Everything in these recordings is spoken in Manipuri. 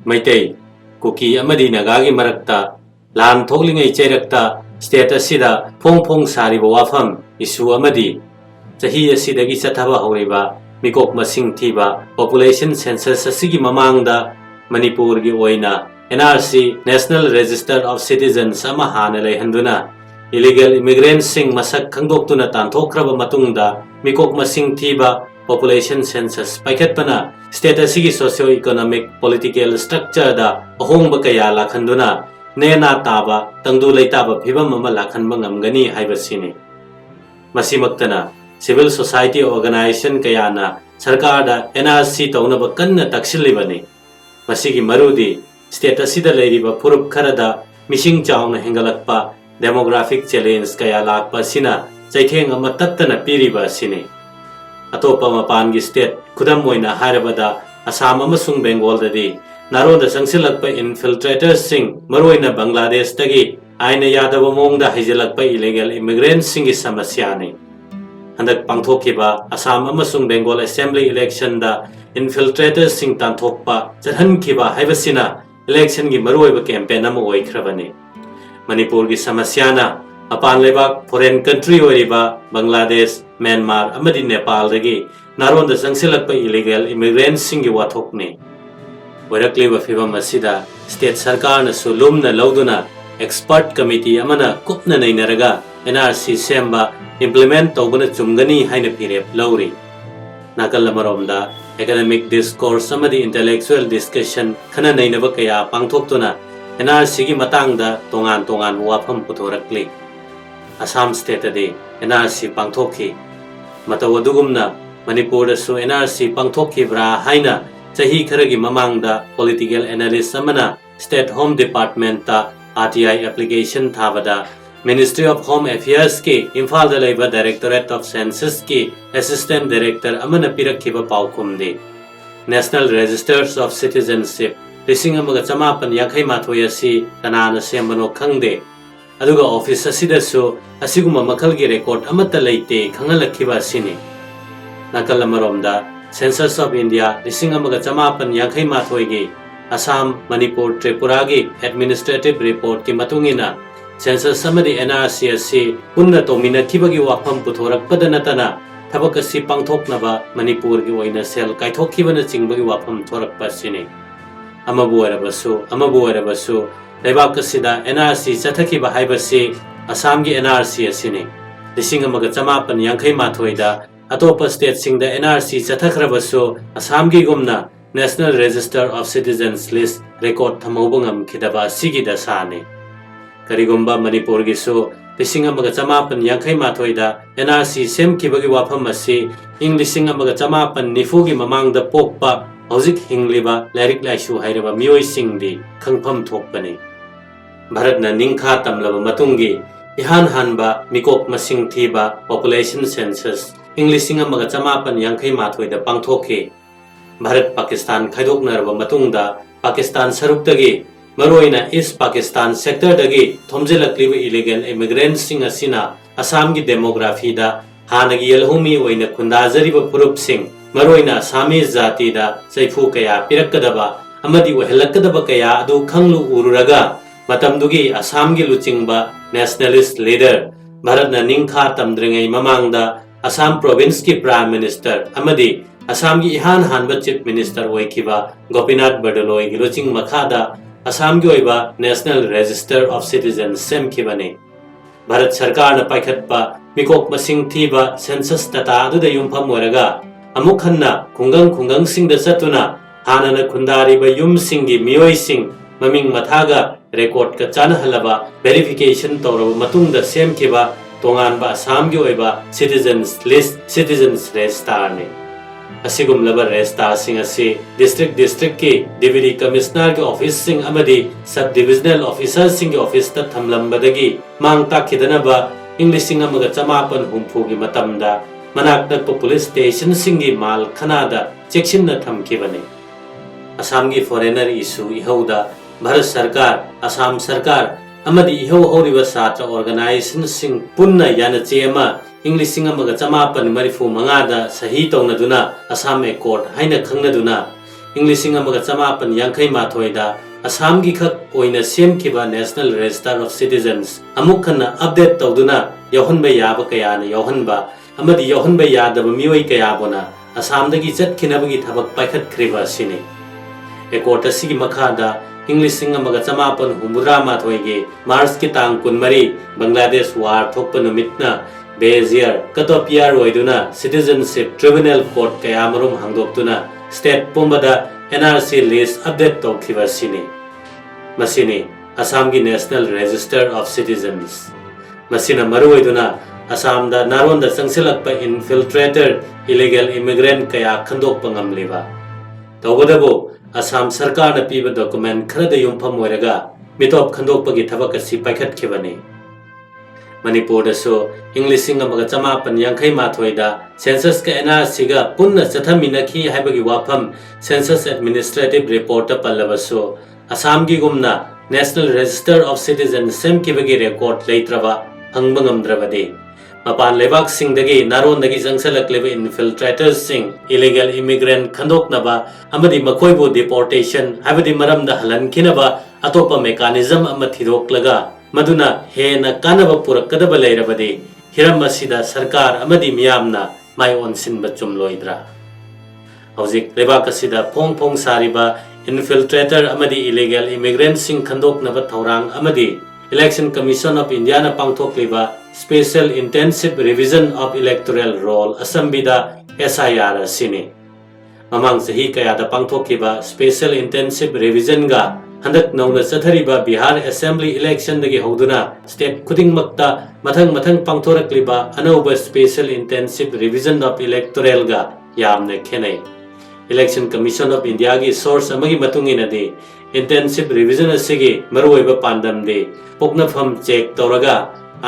Maitei, Kuki Amadi Nagagi Marakta, Lan Togling a Cherakta, Status Sida, Pong Sari Wafam, Isu Amadi, Sahi Sidagi Satava Horiba, Mikok Masing Tiba, Population Census Sigi Mamangda, Manipur Oina, NRC, National Register of Citizens Samahana Handuna, Illegal Immigrants Sing Masak Khandoknaba Tantokraba Matungda, Mikok Masing Tiba, Population Census Paikatpana, Status Sigi Socio-Economic Political Structure da, Ahong Bakaya Lakhanduna, Nena Taba, Tangdu Laitaba Piba Mama Lakhanbangamgani Haibasini. Masimaktana, Civil Society Organization Kayana, Sarkada, NRC Taunabakan Taksilibani. Masigi Marudi, Status Sida Ladiba Purup Karada, Mishing Chauna Hengalakpa, Demographic Challenge Kaya Lakpa Sina, Zaiteng Amatatana Piriba Sini. Atopa Mapangi State, Kudamoina Harabada, Assam Amasung Bengal Dadi, Naro the Sangsilakpa infiltrators sing, Maroina Bangladesh Tagi, Aina Yadavamong the Hizilakpa illegal immigrants sing is Samasyani. And the Pangtokiba, Assam Amasung Bengal Assembly election da infiltrators sing Tantokpa, Zahan Kiba, Havasina, election gi Marueva campaign Amoi Kravani. Manipur gi Samasyana, Apan Lebak, foreign country Oriba, Bangladesh, Myanmar, Amadi Nepal Regi, Naron the Sangsilakpa illegal immigrants singi Watokni. Warakli Wafiva Masida, State Sarkar Sulumna Lauduna, Expert Committee Amana Kupna Nainaraga, NRC Semba, Implement Toguna Chumgani Haina Pirep Lauri. Nakalamaromda, Academic Discourse, Samadi Intellectual Discussion, Kana Nainavakaya, Pangtoktuna, NRC Matangda, Tongan Wapam Putorakli. Assam State Day, NRC Pangtoki. Matawadugumna, Manipur su NRC Pangtoki Bra Haina, Sahi Karagi Mamangda, Political Analyst Samana, State Home Department ta, RTI Application Thavada, Ministry of Home Affairs ki, Imphal da Laiba Directorate of Census ki, Assistant Director Amana Pirakiba Paukumdi. National Registers of Citizenship, Lising Amagachamapan Yakai Matoyasi, Kanana Sembano Kangde. Aduga office asidasu asiguma makalgi record amata leite khangalakhiba sini nakalamaromda Census of India lisingamaga chamapan yakai mathoigi Assam Manipur Tripura gi administrative report ki matungina Census samadi NRC asi punna tomina thibagi wafam puthorakpada natana thabakasi pangthoknaba Manipur gi oina sel kaithokibana chingbagi wafam thorakpa sini amabu arabasu Lebakasida NRC Sataki Bahaibasi, Assamgi NRC Asini. The Singamaga Chamapan Yankai Matoida, Atopa State Sing the NRC Satakrabaso, Assamgi Gumna, National Register of Citizens List, Record Tamobungam Kidaba Sigi Dasani. Karigumba Manipurgiso, the Singamaga Chamapan Yankai Matoida, NRC Sem Kibagi Wapamasi, English Singamaga Chamapan Nifugi Mamang the Pokpa, Hozik Hingliba, Larik Laishu Hairaba Mui Singdi, Kangpam Tokpani. Bharatna Ningkha Tamlaba Matungi, Ihan Hanba, Mikok Masing Tiba, Population Census, English Singamaga Chamapan Yankai Matoi the Pangtoki. Bharat Pakistan Khandoknaba Matungda, Pakistan Saruktagi, Maroina East Pakistan Sector Dagi, Thomjilakliba illegal immigrants Sing Asina, Assamgi demography da, Hanagi Yelhumi Waina Kundazariba Purup Sing, Maroina Sami Zati da, Saifu Kaya, Pirakadaba, Amadi Wahelakadaba Kaya, Adu Kanglu Ururaga, Matamdugi Assamgi Luchingba, Nationalist Leader, Bharatna Ningkha Tamdringai Mamangda, Assam Province ki Prime Minister, Amadi, Assamgi Ihan Hanba Chief Minister Waikiba, Gopinath Bardoloi Giluching Makhada, Assamgi Oiba, National Register of Citizens Sem Kibani. Bharat Sarkar na Paikhatpa, Mikok Masing Tiba, Census Tata Adu da Yumpam Waraga, Amukhanna, Kungang Sing da Satuna, Hanana Kundari ba Yum Singi Mioi Sing, Maming Mathaga, Record ka Chana Halaba, Verification Toro Matunda Sem Kiba, Tongan ba Assamgi Oiba, Citizens List, Citizens Register ne. Asigum laba register sing asi, District ki, Deputy Commissioner ki Office sing Amadi, Subdivisional Officer sing ki Office ta Thamlambadagi, Mang Takidana ba, English sing Amaga Chamapan Humpugi Matamda, Manakta po Police Station singi Mal Kanada, Chekshin na Thamkibani. Assamgi foreigner issue ihauda, Bharat Sarkar, Assam Sarkar, Amadi Iho Horiba Satra Organization Sing Punna Yana Chema, English Sing Amaga Chamapan Marifu Mangada, Sahito Naduna, Assam Accord, Haina Kangnaduna, ꯏꯪ 1958 ꯑꯁꯥꯝꯒꯤ ꯈꯛ ꯑꯣꯏꯅ ꯁꯦꯝꯈꯤꯕ ꯅꯦꯁꯅꯦꯜ ꯔꯦꯖꯤꯁꯇꯔ ꯑꯣꯐ ꯁꯤꯇꯤꯖꯟꯁ ꯑꯃꯨꯛ ꯍꯟꯅ ꯑꯞꯗꯦꯠ ꯇꯧꯗꯨꯅ ꯌꯥꯎꯍꯟꯕ ꯌꯥꯕ ꯀꯌꯥꯅ ꯌꯥꯎꯍꯟꯕ ꯑꯃꯗꯤ ꯌꯥꯎꯍꯟꯕ ꯌꯥꯗꯕ ꯃꯤꯑꯣꯏ ꯀꯌꯥꯕꯨꯅ ꯑꯁꯥꯝꯗꯒꯤ ꯆꯠꯈꯤꯅꯕꯒꯤ ꯊꯕꯛ ꯄꯥꯏꯈꯠꯈ꯭ꯔꯤꯕ ꯑꯁꯤꯅꯤ꯫ ꯑꯦꯀꯣꯔꯗ ꯑꯁꯤꯒꯤ ꯃꯈꯥꯗ ꯏꯪ 1963ꯒꯤ ꯃꯥꯔꯆꯀꯤ ꯇꯥꯡ 24 ꯕꯪꯒ꯭ꯂꯥꯗꯦꯁ ꯋꯥꯔ ꯊꯣꯛꯄ ꯅꯨꯃꯤꯠꯅ ꯕꯦꯖꯤꯌꯔ ꯀꯠ-ꯑꯣꯐ ꯏꯌꯔ ꯑꯣꯏꯗꯨꯅ ꯁꯤꯇꯤꯖꯟꯁꯤꯞ ꯇ꯭ꯔꯤꯕꯨꯅꯦꯜ ꯀꯣꯔꯠ ꯀꯌꯥꯃꯔꯨꯝ ꯍꯥꯡꯗꯣꯛꯇꯨꯅ ꯁ꯭ꯇꯦꯠ ꯄꯨꯝꯕꯗ NRC ꯂꯤꯁ ꯑꯞꯗꯦꯠ ꯇꯧꯈꯤꯕ ꯑꯁꯤꯅꯤ꯫ ꯃꯁꯤꯅꯤ ꯑꯁꯥꯝꯒꯤ ꯅꯦꯁꯅꯦꯜ ꯔꯦꯖꯤꯁꯇꯔ ꯑꯣꯐ ꯁꯤꯇꯤꯖꯟꯁ꯫ ꯃꯁꯤꯅ ꯃꯔꯨꯑꯣꯏꯗꯨꯅ ꯑꯁꯥꯝꯗ ꯅꯥꯔꯣꯟꯗ ꯆꯪꯁꯤꯜꯂꯛꯄ ꯏꯟꯐꯤꯜꯇ꯭ꯔꯦꯇꯔ ꯏꯂꯤꯒꯦꯜ ꯏꯃꯤꯒ꯭ꯔꯦꯟꯠ ꯀꯌꯥ ꯈꯟꯗꯣꯛꯄ ꯉꯝꯂꯤꯕ꯫ ꯇꯧꯕꯇꯕꯨ ꯑꯁꯥꯝ ꯁꯔꯀꯥꯔꯅ ꯄꯤꯕ ꯗꯣꯀꯨꯃꯦꯟꯠ ꯈꯔꯗ ꯌꯨꯝꯐꯝ ꯑꯣꯏꯔꯒ ꯃꯤꯇꯣꯞ ꯈꯟꯗꯣꯛꯄꯒꯤ ꯊꯕꯛ ꯑꯁꯤ ꯄꯥꯏꯈꯠꯈꯤꯕꯅꯤ꯫ ꯃꯅꯤꯄꯨꯔꯗꯁꯨ ꯏꯪ 1958ꯗ ꯁꯦꯟꯁꯁꯀ NRCꯒ ꯄꯨꯟꯅ ꯆꯠꯊꯃꯤꯟꯅꯈꯤ ꯍꯥꯏꯕꯒꯤ ꯋꯥꯐꯝ ꯁꯦꯟꯁꯁ ꯑꯦꯗꯃꯤꯅꯤꯁꯇ꯭ꯔꯦꯇꯤꯚ ꯔꯤꯄꯣꯔꯠꯇ ꯄꯜꯂꯕꯁꯨ ꯑꯁꯥꯝꯒꯤꯒꯨꯝꯅ ꯅꯦꯁꯅꯦꯜ ꯔꯦꯖꯤꯁꯇꯔ ꯑꯣꯐ ꯁꯤꯇꯤꯖꯟ ꯁꯦꯝꯈꯤꯕꯒꯤ ꯔꯦꯀꯣꯔꯗ ꯂꯩꯇ꯭ꯔꯕ ꯐꯪꯕ ꯉꯝꯗ꯭ꯔꯕꯗꯤ ꯃꯄꯥꯟ ꯂꯩꯕꯥꯛꯁꯤꯡꯗꯒꯤ ꯅꯥꯔꯣꯟꯗꯒꯤ ꯆꯪꯁꯤꯜꯂꯛꯂꯤꯕ ꯏꯟꯐꯤꯜꯇ꯭ꯔꯦꯇꯔꯁꯤꯡ ꯏꯂꯤꯒꯦꯜ ꯏꯃꯤꯒ꯭ꯔꯦꯟꯠ ꯈꯟꯗꯣꯛꯅꯕ ꯑꯃꯗꯤ ꯃꯈꯣꯏꯕꯨ ꯗꯤꯄꯣꯔꯇꯦꯁꯟ ꯍꯥꯏꯕꯗꯤ ꯃꯔꯝꯗ ꯍꯜꯍꯟꯈꯤꯅꯕ ꯑꯇꯣꯞꯄ ꯃꯦꯀꯥꯅꯤꯖꯝ ꯑꯃ ꯊꯤꯗꯣꯛꯂꯒ ꯃꯗꯨꯅ ꯍꯦꯟꯅ ꯀꯥꯟꯅꯕ ꯄꯨꯔꯛꯀꯗꯕ ꯂꯩꯔꯕꯗꯤ ꯍꯤꯔꯝ ꯑꯁꯤꯗ ꯁꯔꯀꯥꯔ ꯑꯃꯗꯤ ꯃꯤꯌꯥꯝꯅ ꯃꯥꯏ ꯑꯣꯟꯁꯤꯟꯕ ꯆꯨꯝꯂꯣꯏꯗ꯭ꯔꯥ? ꯍꯧꯖꯤꯛ ꯂꯩꯕꯥꯛ ꯑꯁꯤꯗ ꯐꯣꯡ ꯐꯣꯡ ꯁꯥꯔꯤꯕ इन्फिल्ट्रेटर इलीगल इमिग्रेंट खंदोक्नब थौरांग इलेक्शन कमीशन ऑफ इंडिया ना पांगथोक्लिबा special intensive revision of electoral roll असंबिदा SIR असिने ममांग सही कयादा पांगथोक्लिबा स्पेशल इंटेंसिव रिविजन गा हंदक नौना चथरिबा बिहार असेंबली इलेक्शन दगी हौदुना स्टेट खुदिंगमक्ता मथंग मथंग पांगथोरक्लिबा अनौबा special intensive revision of electoral गा यामने खेनै इलेक्शन कमीशन ऑफ इंडिया की सोर्स अमगी मतुंगिनदि इंटेंसिव रिविजन असिगी मरुओइबा पांडमदि पोक्नफम चेक तौरगा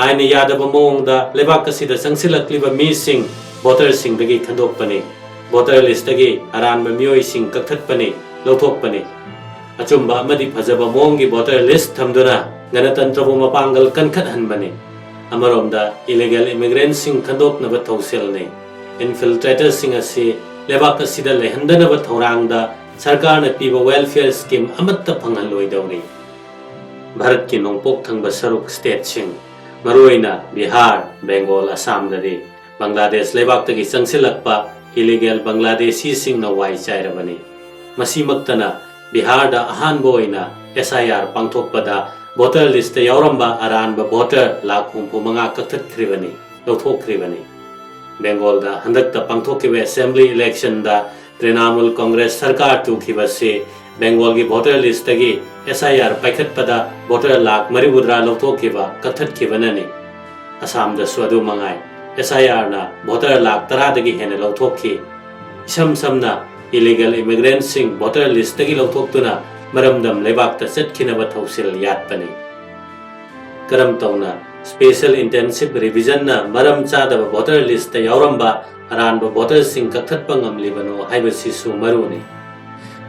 आइन यादब मोंगदा लेबाक असिदा संगसिलक्लिबा मीसिंग वोटर सिंगदगी खंदोकपनि वोटर लिस्ट दगी अरानबा मियोइ सिंग कक्थटपनि लौथोकपनि अचुंबा अमदि फजबा मोंगी वोटर लिस्ट थमदुना गणतंत्रबु मपांगल कनखटहनबनि अमरोमदा इलीगल इमिग्रेंट सिंग खंदोकनबा थौसेलने इन्फिल्ट्रेटर सिंग असि लेबाक असिदा लेहंदनब थौरांगदा सरकार ने पीबा वेलफेयर स्कीम अमत्ता फंगहलोइदौरी भारत की नोंपोक थंगबा सरुक स्टेट सिंग मरुओइना बिहार बेंगोल असम ददि बांग्लादेश लेबाकतगी चंगसिलक्पा इलीगल बांग्लादेशी सिंग ना वाई चाइरबनी मसीमक्तना बिहार दा अहानबो ओइना SIR पांगथोकपदा वोटर लिस्ट यावरंबा अरानबा वोटर 1,50,000 कक्थटख्रिबनी लौथोकख्रिबनी बेंगोल दा हंदकता पांगथोकिबा असेंबली इलेक्शन दा तृणमूल कांग्रेस सरकार तुखिबसे बेंगोल की वोटर लिस्ट दगी SIR पाइखटपदा वोटर 1,30,000 लौथोकिबा कक्थटखिबननी असम दा स्वदु मंगाई SIR ना वोटर 10,10,000 दगी हेने लौथोखि इसम समना इलीगल इमिग्रेंट सिंग वोटर लिस्ट दगी लौथोक्तुना मरमदम लेबाकता चटखिनबा थौसिल यातपनी करम तौना स्पेशल इंटेंसिव रिविजन ना मरम चादब वोटर लिस्ट यावरंबा अरानब वोटर सिंग कक्थटपा ngamlibano haibasisu maruni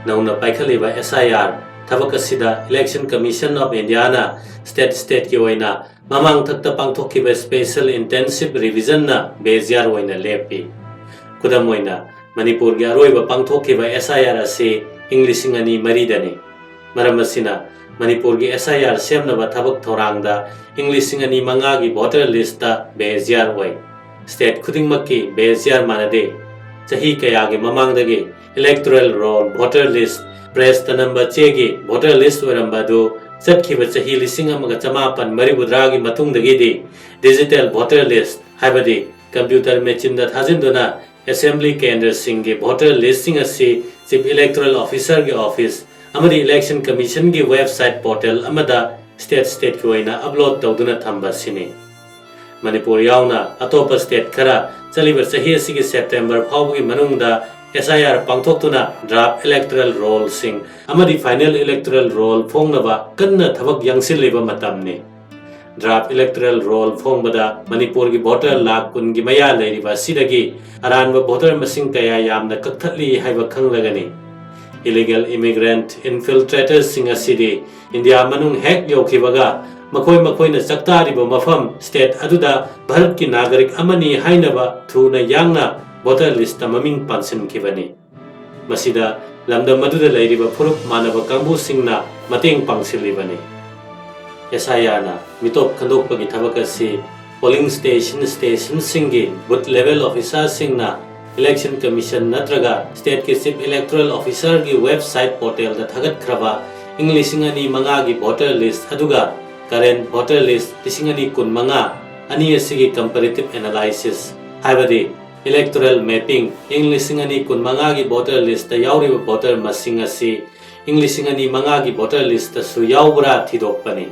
नौना पाइखलिबा SIR थबक असिदा इलेक्शन कमीशन ऑफ इंडिया ना स्टेट की ओइना ममांग थक्ता पांगथोकिबा स्पेशल इंटेंसिव रिविजन ना बेजियार ओइना लेपि खुदम ओइना मणिपुर की अरोइबा पांगथोकिबा SIR असे इंग्लिशिंग अनि मरीदनी मरम असिना मणिपुर की SIR सेमनबा थबक थौरांगदा इंग्लिशिंग अनि मंगा की वोटर लिस्ट बेजियार ओइ स्टेट खुदिंगमक्की बेजियार मानदे चही कयागे ममांगदगे electoral roll voter list press number चेगी वोटर लिस्ट ओरंबादो चटखिबा चही 1950 की मतुंगदगीदी डिजिटल वोटर लिस्ट हाइबदी कंप्यूटर मशीन दा थाजिंदुना असेंबली केंद्र सिंह के वोटर लिस्टिंग असी चीफ इलेक्टोरल ऑफिसर के ऑफिस अमदी इलेक्शन कमीशन की वेबसाइट पोर्टल अमदा स्टेट की ओइना अपलोड तौदुना थंबा सिने मणिपुर यावना अतोप स्टेट खरा चलिबा चही असिगी सेप्टेम्बर फाउबगी मनुंगदा SIR पांगथोक्तुना ड्राफ्ट इलेक्टोरल रोल सिंग अमदी फाइनल इलेक्टोरल रोल फोंगनबा कन्ना थबक यंगसिलिबा मतमने ड्राफ्ट इलेक्टोरल रोल फोंगबदा मणिपुर की वोटर 1,10,000 की मया लेरिबा सिदगी अरानबा वोटर मसिंग कया यामना कक्थटली हाइबा खंगलगनी इलीगल इमिग्रेंट इन्फिल्ट्रेटर सिंग असिदी इंडिया मनुंग हेक योखिबगा मखोई न चक्तारिबा मफम स्टेट अदुदा भारत की नागरिक अमनी हाइनबा थुना यांगना वोटर लिस्ट ममिंग पांसिनखिबनी मसिदा lamdam maduda lairiba furup manaba kangbu singna mateng pangsilibani. SIR na Meetop Khandoknaba thabak asi polling station singi booth level officer singna election commission natraga state ki chief electoral officer gi website portal da thagat khraba English ani manga gi voter list aduga current voter list lisingani kun manga ani asigi comparative analysis haibadi electoral mapping English ani kun manga gi voter list da yauri voter masing asi English ani manga gi voter list da su yaubra thidokpani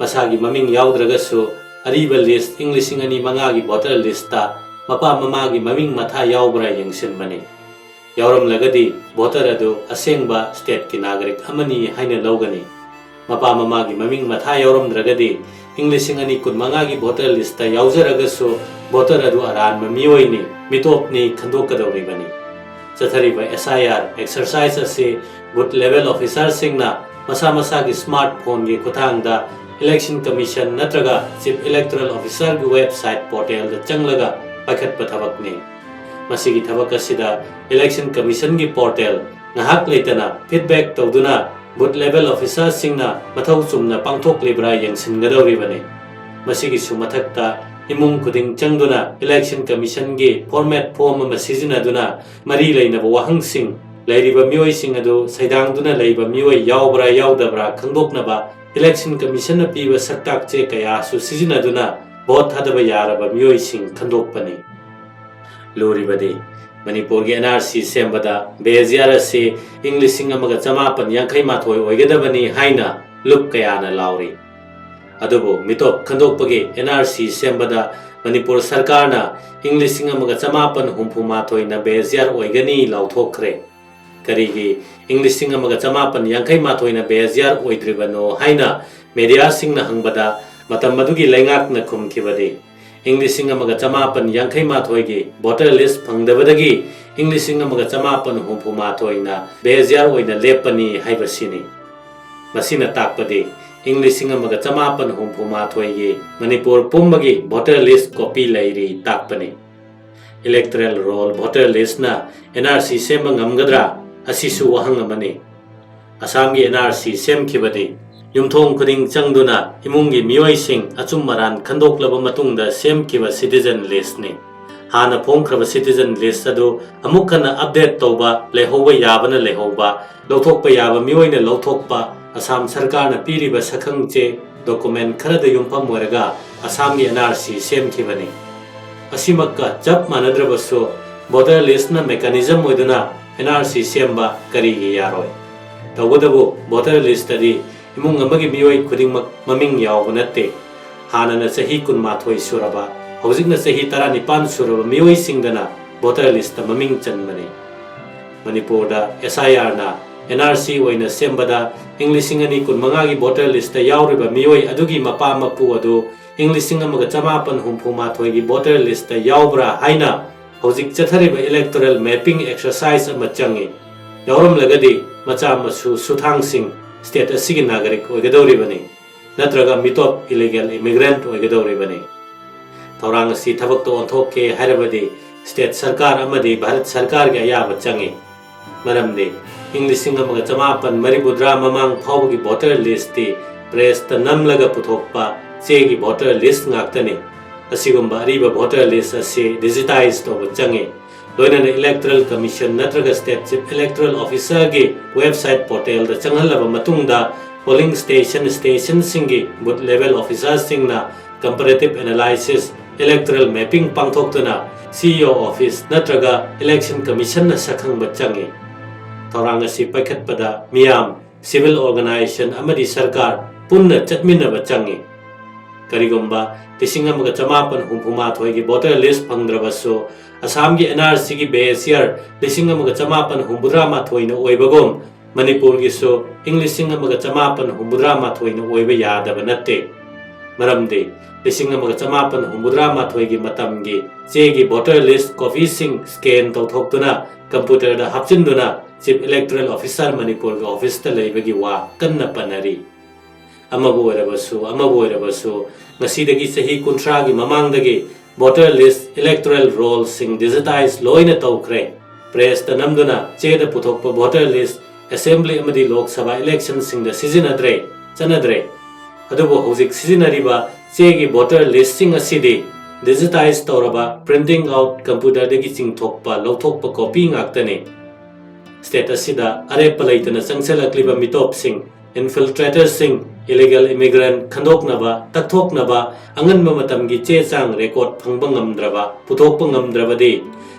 masagi maming yaudraga su ariba list English ani manga gi voter list ta mapa mama gi maming matha yaubra yengsin mani yauram lagadi voter adu asengba state ki nagarik amani haina logani mapa mama gi maming matha yauram dragadi English ani kun manga gi voter list ta yaujaraga su voter adu aran mamioi ni Meetop ni khandokadawri bani chathariba SIR exercise ase booth level officer singna masa masa gi smartphone gi kuthangda election commission natraga chief electoral officer gi website portal da changlaga pakhat pathabak ni masigi thabak asida election commission gi portal ngahak leitana feedback tawduna booth level officer singna mathau chumna pangthok libra yengsin gadawri bani masigi sumathakta imung kuding changduna election commission gi format form ma sijinaduna mari leinaba wahang sing lairiba mioi sing adu saidangduna leiba mioi yaubra yaudabra khandoknaba election commission na piba saktak che kaya su sijinaduna vote hadaba yaraba mioi sing khandokpani loribadi Manipur gi NRC sembada beziara se English sing amaga chamapan yankai mathoi oigadabani haina lup kaya na lauri adubo Meetop Khandoknaba NRC sembada Manipur sarkar na English sing amaga chamapan humpu mathoi na beziar oigani lauthokre karigi English sing amaga chamapan yankai mathoi na beziar oidribano haina media sing na hangbada matam madugi lengak na khumkibadi English sing amaga chamapan yankai mathoi gi voter list phangdabadagi English sing amaga chamapan humpu mathoi na beziar oina lepani haibasini masina takpadi English sing amaga chamapan humpu mathoi gi Manipur pumbagi voter list copy lairi takpani electoral roll voter list na NRC semba ngamgadra asisu wahang amani Assam gi NRC semkhibadi yumthong kuding changduna imungi mioi sing achum maran khandoklaba matungda semkiba citizen list ni hana phongkraba citizen list adu amukkana update toba lehoba yabana lehoba lothokpa yaba mioi na lothokpa Assam sarkar na piriba sakhangche document kharada yumpam moraga Assam gi NRC semkhibani asimakka chap manadrabaso voter list na mechanism oiduna NRC semba karigi yaroi tawadabu voter list adi imung amagi mioi khudingmak maming yawba natte hanana sahi kun mathoi suraba hojikna sahi tara nipan suraba mioi singdana voter list ta maming chanmani Manipur da SIR na NRC oina sembada English singani kun mangagi voter list ta yawriba mioi adugi mapa mapu adu English singamaga chamapan humpu mathoi gi voter list ta yawbra haina hojik chathariba electoral mapping exercise ama changi yawram lagadi macha masu suthang sing state asigi nagarik oigadawri bani natraga Meetop illegal immigrant oigadawri bani thorang asi thabak to onthokke hairabadi state sarkar amadi bharat sarkar ge ayaba changi maramde English singamaga chamapan maribudra mamang phawgi voter list ti press ta namlaga puthokpa chegi voter list ngaktani asigumba ariba voter list ase digitized to changi loinana electoral commission natraga state chief electoral officer gi website portal da changalaba matungda polling station singi booth level officers singna comparative analysis electoral mapping pangthoktuna CEO office natraga election commission na sakhang bachangi thorang asi paikhatpada miyam civil organization amadi sarkar punna chatminna bachangi karigomba tisingamaga chamapan humpuma thoigi voter list phangdrabaso Assam gi NRC gi beziar lisingamaga chamapan humbudra mathoi na oibagom Manipur gi so English singamaga chamapan humbudra mathoi na oiba yadaba natte maramde lisingamaga chamapan humbudra mathoi gi matam gi che gi voter list copy sing scan tawthoktuna computer da hapchinduna chief electoral officer Manipur gi office ta leibagi wa kanna panari amabu erabasu ngasidagi sahi kuntra gi mamangdagi voter list electoral roll sing digitized loina tawkre ꯄ꯭ꯔꯦꯁꯇ ꯅꯝꯗꯨꯅ ꯆꯦꯗ ꯄꯨꯊꯣꯛꯄ ꯚꯣꯇꯔ ꯂꯤꯁ ꯑꯦꯁꯦꯝꯕ꯭ꯂꯤ ꯑꯃꯗꯤ ꯂꯣꯛ ꯁꯚꯥ ꯏꯂꯦꯛꯁꯟꯁꯤꯡꯗ ꯁꯤꯖꯤꯟꯅꯗ꯭ꯔꯦ ꯆꯠꯅꯗ꯭ꯔꯦ ꯑꯗꯨꯕꯨ ꯍꯧꯖꯤꯛ ꯁꯤꯖꯤꯟꯅꯔꯤꯕ ꯆꯦꯒꯤ ꯚꯣꯇꯔ ꯂꯤꯁꯁꯤꯡ ꯑꯁꯤꯗꯤ ꯗꯤꯖꯤꯇꯥꯏꯖ ꯇꯧꯔꯕ ꯄ꯭ꯔꯤꯟꯇꯤꯡ ꯑꯥꯎꯠ ꯀꯝꯄ꯭ꯌꯨꯇꯔꯗꯒꯤ ꯆꯤꯡꯊꯣꯛꯄ ꯂꯧꯊꯣꯛꯄ ꯀꯣꯄꯤ ꯉꯥꯛꯇꯅꯤ ꯁ꯭ꯇꯦꯠ ꯑꯁꯤꯗ ꯑꯔꯦꯞꯄ ꯂꯩꯇꯅ ꯆꯪꯁꯤꯜꯂꯛꯂꯤꯕ ꯃꯤꯇꯣꯞꯁꯤꯡ ꯏꯟꯐꯤꯜꯇ꯭ꯔꯦꯇꯔꯁꯤꯡ ꯏꯂꯤꯒꯦꯜ ꯏꯃꯤꯒ꯭ꯔꯦꯟ ꯈꯟꯗꯣꯛꯅꯕ ꯇꯛꯊꯣꯛꯅꯕ ꯑꯉꯟꯕ ꯃꯇꯝꯒꯤ ꯆꯦ ꯆꯥꯡ ꯔꯦꯀꯣꯔꯗ ꯐꯪꯕ ꯉꯝꯗ꯭ꯔꯕ ꯄꯨꯊꯣꯛꯄ ꯉꯝꯗ꯭ꯔꯕꯗꯤ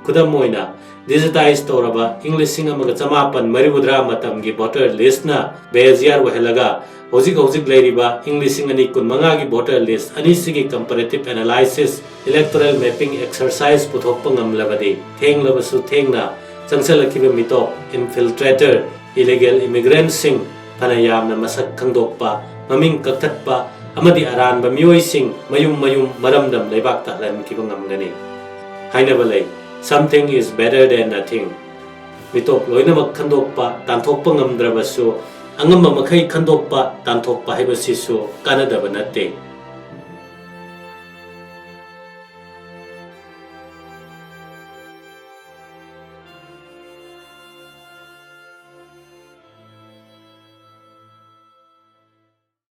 ꯈꯨꯗꯝ ꯑꯣꯏꯅ ꯗꯤꯖꯤꯇꯥꯏꯖ ꯇꯧꯔꯕ ꯏꯪ 1960 ꯃꯇꯝꯒꯤ ꯚꯣꯇꯔ ꯂꯤꯁꯅ ꯕꯦꯖꯤꯌꯥꯔ ꯑꯣꯏꯍꯜꯂꯒ ꯍꯧꯖꯤꯛ ꯂꯩꯔꯤꯕ ꯏꯪ 2015ꯒꯤ ꯚꯣꯇꯔ ꯂꯤꯁ ꯑꯅꯤꯁꯤꯒꯤ comparative analysis electoral mapping exercise ꯄꯨꯊꯣꯛꯄ ꯉꯝꯂꯕꯗꯤ ꯊꯦꯡꯂꯕꯁꯨ ꯊꯦꯡꯅ ꯆꯪꯁꯤꯜꯂꯛꯈꯤꯕ ꯃꯤꯇꯣꯞ ꯏꯟꯐꯤꯜꯇ꯭ꯔꯦꯇꯔ ꯏꯂꯤꯒꯦꯜ ꯏꯃꯤꯒ꯭ꯔꯦꯟꯠꯁꯤꯡ ꯐꯅ ꯌꯥꯝꯅ ꯃꯁꯛ ꯈꯪꯗꯣꯛꯄ ꯃꯃꯤꯡ ꯀꯛꯊꯠꯄ ꯑꯃꯗꯤ ꯑꯔꯥꯟꯕ ꯃꯤꯑꯣꯏꯁꯤꯡ ꯃꯌꯨꯝ ꯃꯔꯝꯗꯝ ꯂꯩꯕꯥꯛꯇ ꯍꯜꯍꯟꯈꯤꯕ ꯉꯝꯒꯅꯤ ꯍꯥꯏꯅꯕ ꯂꯩ something is better than nothing ꯃꯤꯇꯣꯞ ꯂꯣꯏꯅꯃꯛ ꯈꯟꯗꯣꯛꯄ ꯇꯥꯟꯊꯣꯛꯄ ꯉꯝꯗ꯭ꯔꯕꯁꯨ ꯑꯉꯝꯕ ꯃꯈꯩ ꯈꯟꯗꯣꯛꯄ ꯇꯥꯟꯊꯣꯛꯄ ꯍꯥꯏꯕꯁꯤꯁꯨ ꯀꯥꯟꯅꯗꯕ ꯅꯠꯇꯦ